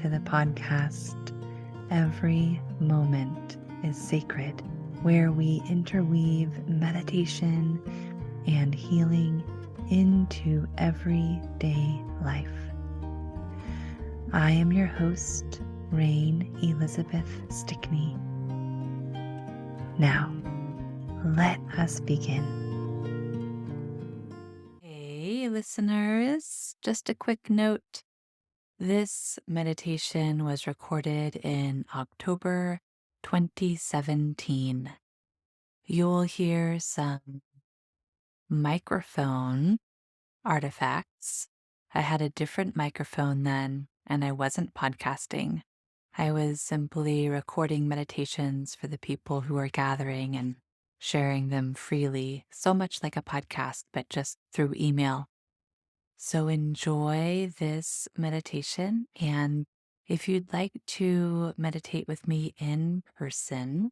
to the podcast, Every Moment is Sacred, where we interweave meditation and healing into everyday life. I am your host, Rain Elizabeth Stickney. Now, let us begin. Hey, listeners, just a quick note. This meditation was recorded in October 2017. You'll hear some microphone artifacts. I had a different microphone then, and I wasn't podcasting. I was simply recording meditations for the people who are gathering and sharing them freely, so much like a podcast, but just through email. So enjoy this meditation. And if you'd like to meditate with me in person,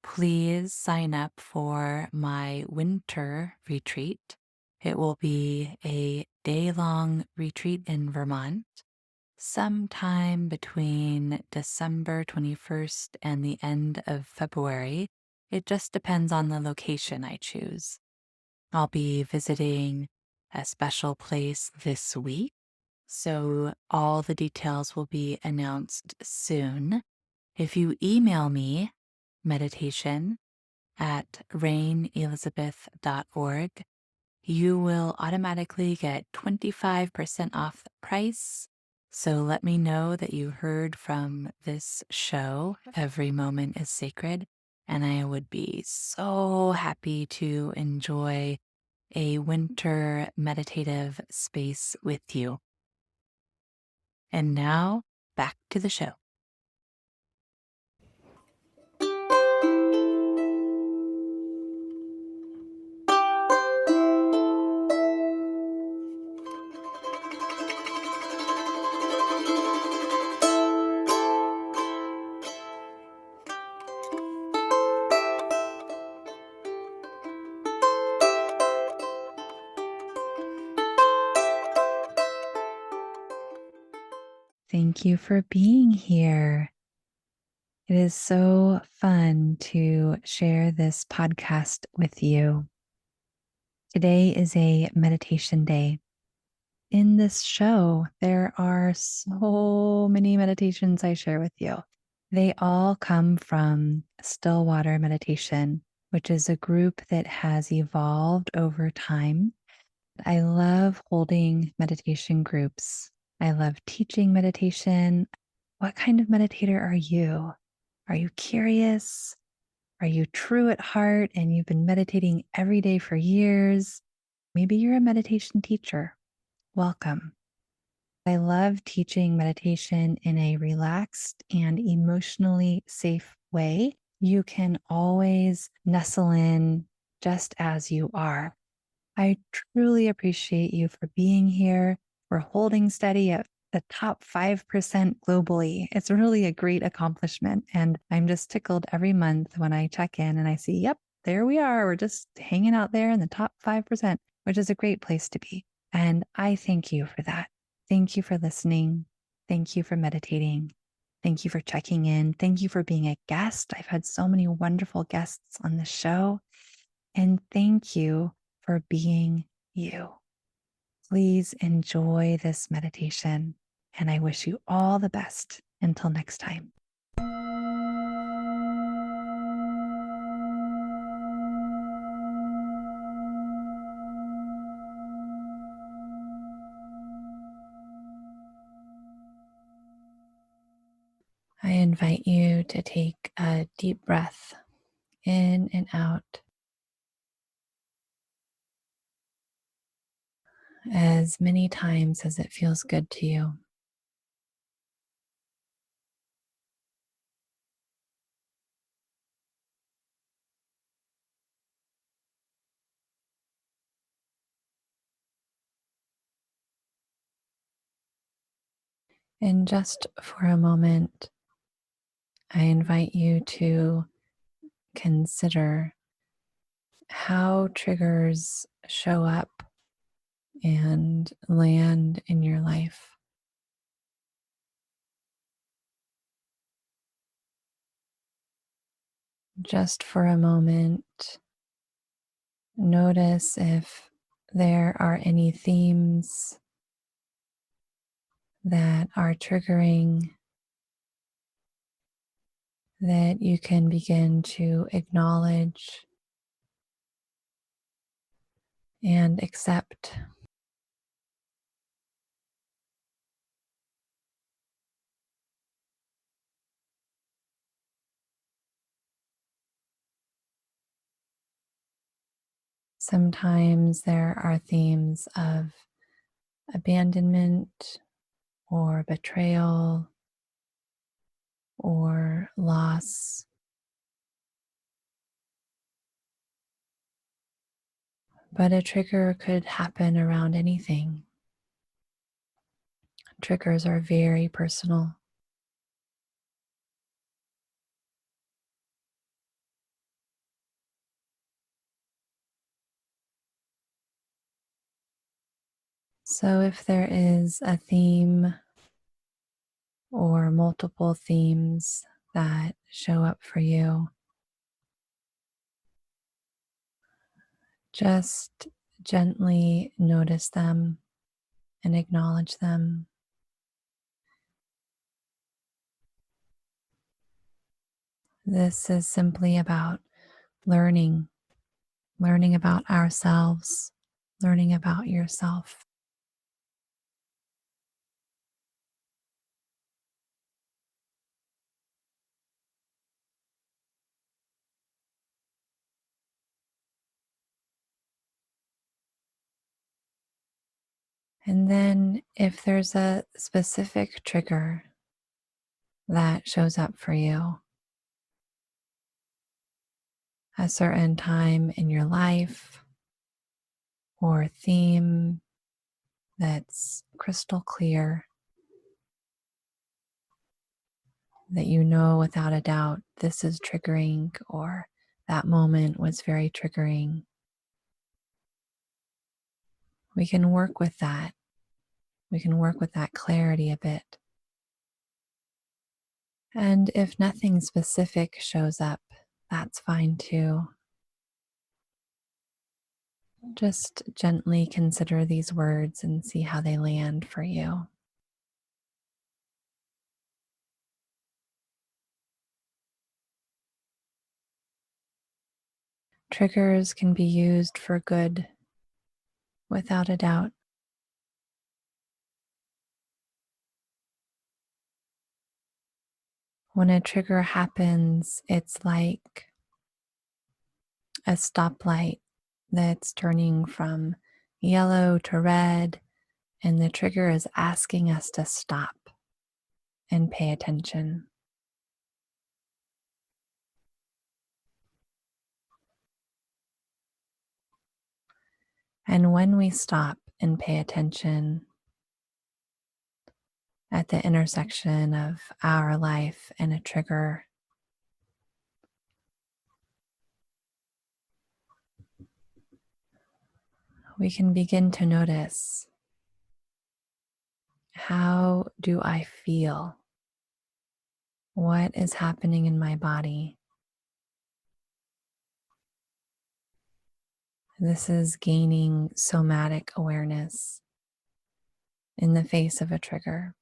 please sign up for my winter retreat. It will be a day-long retreat in Vermont, sometime between December 21st and the end of February. It just depends on the location I choose. I'll be visiting a special place this week, so all the details will be announced soon. If you email me meditation@rainelizabeth.org, you will automatically get 25% off the price. So let me know that you heard from this show, Every Moment is Sacred, and I would be so happy to enjoy a winter meditative space with you. And now, back to the show. Thank you for being here. It is so fun to share this podcast with you. Today is a meditation day. In this show, there are so many meditations I share with you. They all come from Stillwater Meditation, which is a group that has evolved over time. I love holding meditation groups. I love teaching meditation. What kind of meditator are you? Are you curious? Are you true at heart and you've been meditating every day for years? Maybe you're a meditation teacher. Welcome. I love teaching meditation in a relaxed and emotionally safe way. You can always nestle in just as you are. I truly appreciate you for being here, for holding steady at the top 5% globally. It's really a great accomplishment. And I'm just tickled every month when I check in and I see, yep, there we are. We're just hanging out there in the top 5%, which is a great place to be. And I thank you for that. Thank you for listening. Thank you for meditating. Thank you for checking in. Thank you for being a guest. I've had so many wonderful guests on the show. And thank you for being you. Please enjoy this meditation, and I wish you all the best. Until next time. I invite you to take a deep breath in and out as many times as it feels good to you. And just for a moment, I invite you to consider how triggers show up and land in your life. Just for a moment, notice if there are any themes that are triggering that you can begin to acknowledge and accept. Sometimes there are themes of abandonment or betrayal or loss, but a trigger could happen around anything. Triggers are very personal. So if there is a theme or multiple themes that show up for you, just gently notice them and acknowledge them. This is simply about learning, learning about ourselves, learning about yourself. And then, if there's a specific trigger that shows up for you, a certain time in your life or theme that's crystal clear, that you know without a doubt this is triggering or that moment was very triggering, we can work with that. We can work with that clarity a bit. And if nothing specific shows up, that's fine too. Just gently consider these words and see how they land for you. Triggers can be used for good, without a doubt. When a trigger happens, it's like a stoplight that's turning from yellow to red, and the trigger is asking us to stop and pay attention. And when we stop and pay attention at the intersection of our life and a trigger, we can begin to notice, how do I feel? What is happening in my body? This is gaining somatic awareness in the face of a trigger.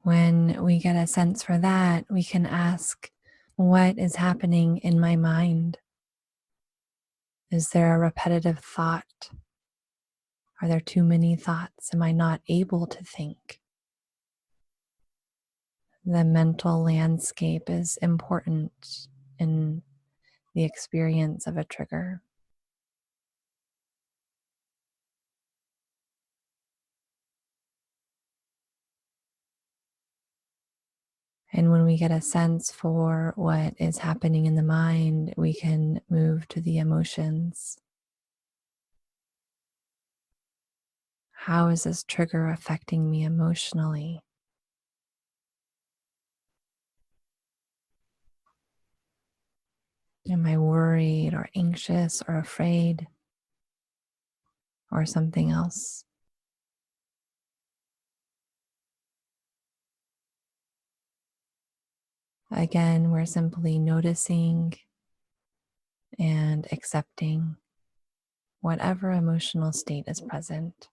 When we get a sense for that, we can ask, what is happening in my mind? Is there a repetitive thought? Are there too many thoughts? Am I not able to think? The mental landscape is important in the experience of a trigger. And when we get a sense for what is happening in the mind, we can move to the emotions. How is this trigger affecting me emotionally? Am I worried or anxious or afraid or something else? Again, we're simply noticing and accepting whatever emotional state is present.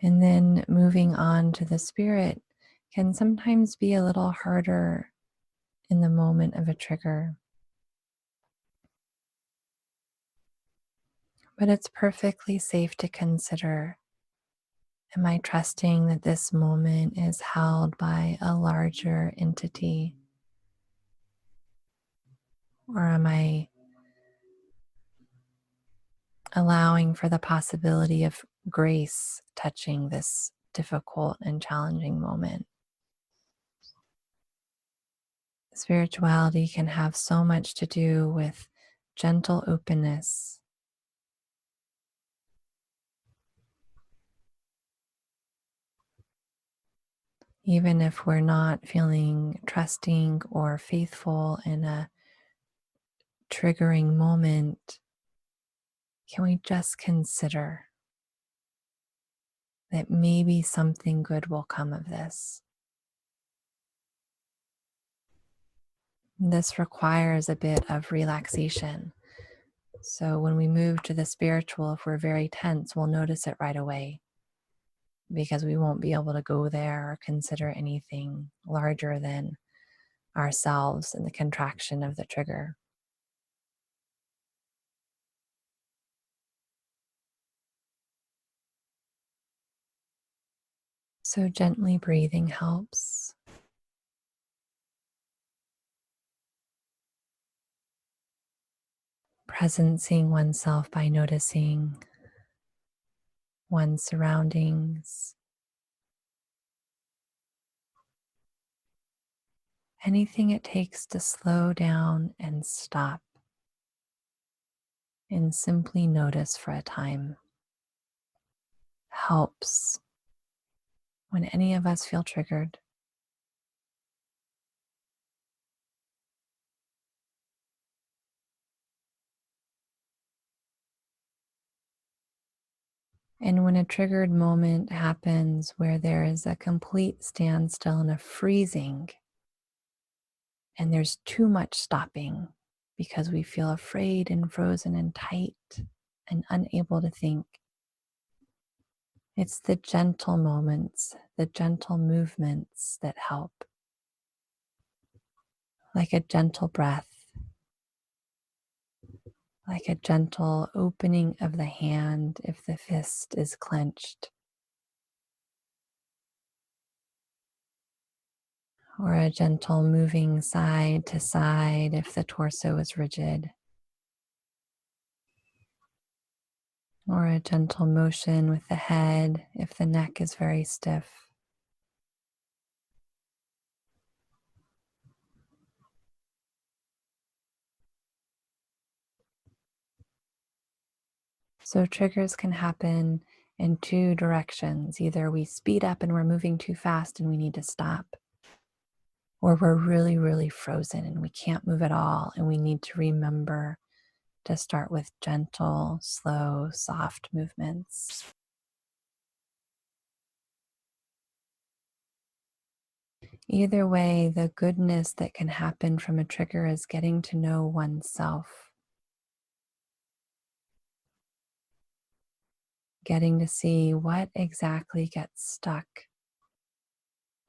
And then moving on to the spirit can sometimes be a little harder in the moment of a trigger, but it's perfectly safe to consider, am I trusting that this moment is held by a larger entity? Or am I allowing for the possibility of grace touching this difficult and challenging moment? Spirituality can have so much to do with gentle openness. Even if we're not feeling trusting or faithful in a triggering moment, can we just consider that maybe something good will come of this? This requires a bit of relaxation. So when we move to the spiritual, if we're very tense, we'll notice it right away because we won't be able to go there or consider anything larger than ourselves and the contraction of the trigger. So gently breathing helps. Presencing oneself by noticing one's surroundings, anything it takes to slow down and stop and simply notice for a time helps when any of us feel triggered. And when a triggered moment happens where there is a complete standstill and a freezing, and there's too much stopping because we feel afraid and frozen and tight and unable to think, it's the gentle moments, the gentle movements that help, like a gentle breath, like a gentle opening of the hand if the fist is clenched, or a gentle moving side to side if the torso is rigid, or a gentle motion with the head if the neck is very stiff. So triggers can happen in two directions. Either we speed up and we're moving too fast and we need to stop, or we're really, really frozen and we can't move at all and we need to remember to start with gentle, slow, soft movements. Either way, the goodness that can happen from a trigger is getting to know oneself, getting to see what exactly gets stuck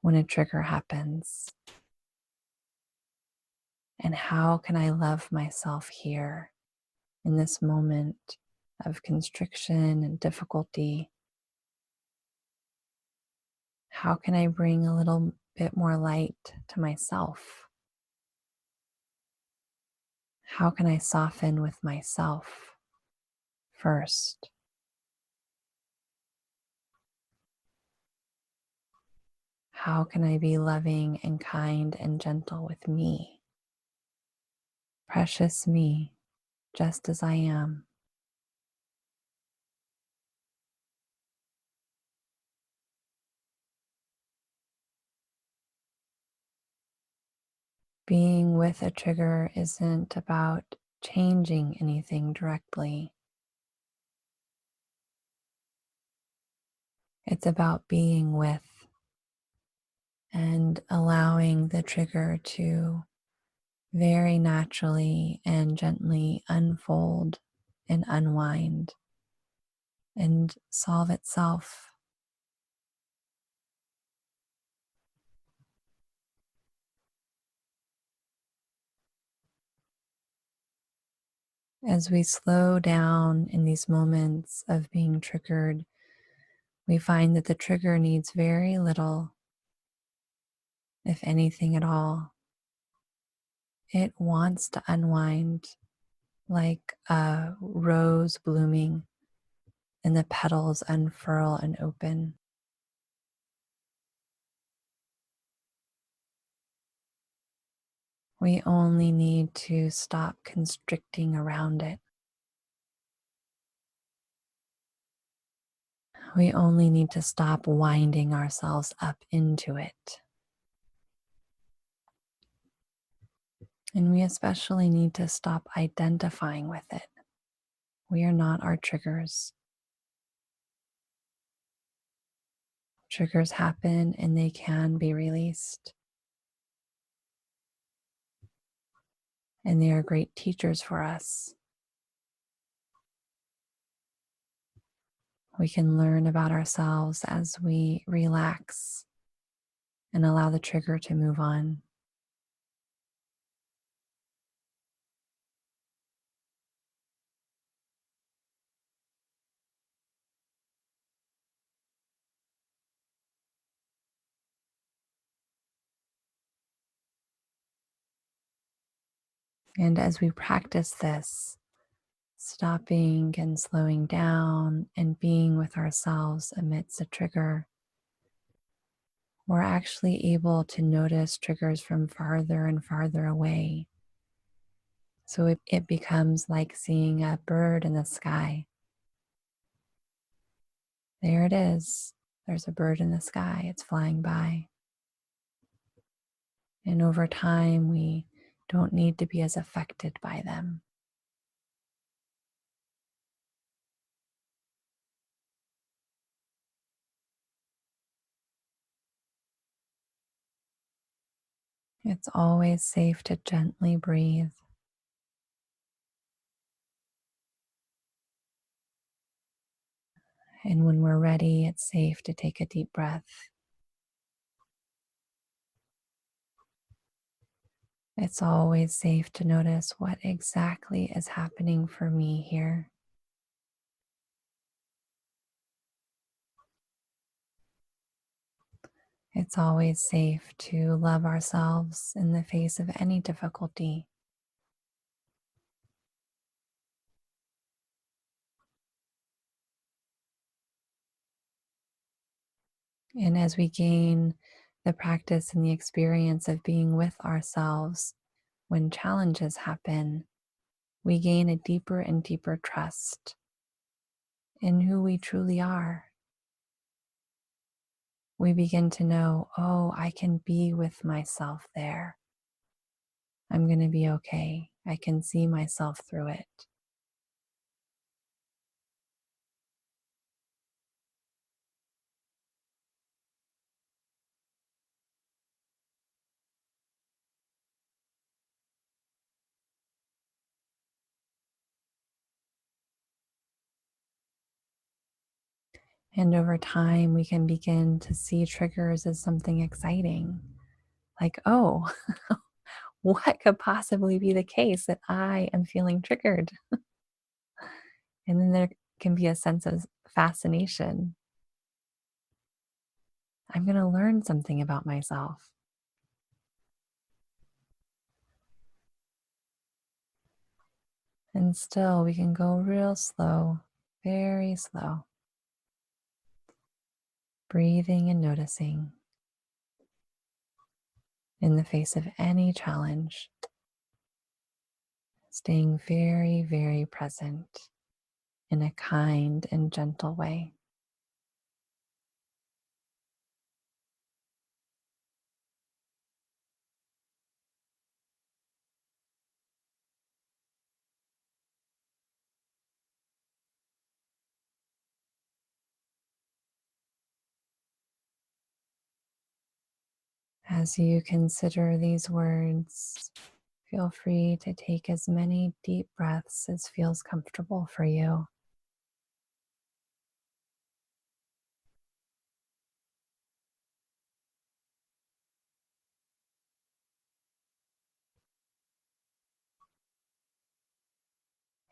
when a trigger happens. And how can I love myself here in this moment of constriction and difficulty? How can I bring a little bit more light to myself? How can I soften with myself first? How can I be loving and kind and gentle with me? Precious me, just as I am. Being with a trigger isn't about changing anything directly. It's about being with and allowing the trigger to very naturally and gently unfold and unwind and solve itself. As we slow down in these moments of being triggered, we find that the trigger needs very little, if anything at all. It wants to unwind like a rose blooming and the petals unfurl and open. We only need to stop constricting around it. We only need to stop winding ourselves up into it. And we especially need to stop identifying with it. We are not our triggers. Triggers happen and they can be released. And they are great teachers for us. We can learn about ourselves as we relax and allow the trigger to move on. And as we practice this, stopping and slowing down and being with ourselves amidst a trigger, we're actually able to notice triggers from farther and farther away. So it becomes like seeing a bird in the sky. There it is. There's a bird in the sky. It's flying by. And over time, we don't need to be as affected by them. It's always safe to gently breathe. And when we're ready, it's safe to take a deep breath. It's always safe to notice what exactly is happening for me here. It's always safe to love ourselves in the face of any difficulty. And as we gain the practice and the experience of being with ourselves when challenges happen, we gain a deeper and deeper trust in who we truly are. We begin to know, oh, I can be with myself there. I'm going to be okay. I can see myself through it. And over time, we can begin to see triggers as something exciting. Like, oh, what could possibly be the case that I am feeling triggered? And then there can be a sense of fascination. I'm going to learn something about myself. And still, we can go real slow, very slow, breathing and noticing in the face of any challenge, staying very, very present in a kind and gentle way. As you consider these words, feel free to take as many deep breaths as feels comfortable for you.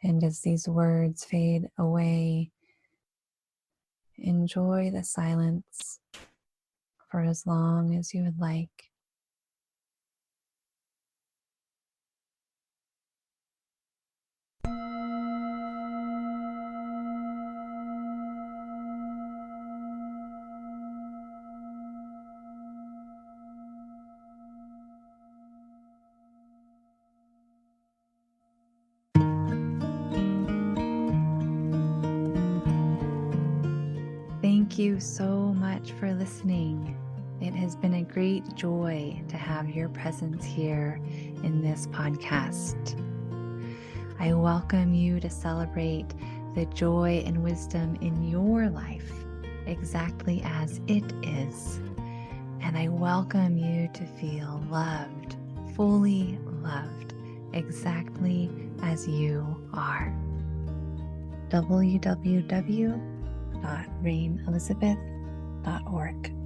And as these words fade away, enjoy the silence for as long as you would like. Thank you so much for listening. It has been a great joy to have your presence here in this podcast. I welcome you to celebrate the joy and wisdom in your life exactly as it is. And I welcome you to feel loved, fully loved, exactly as you are. www.rainelizabeth.org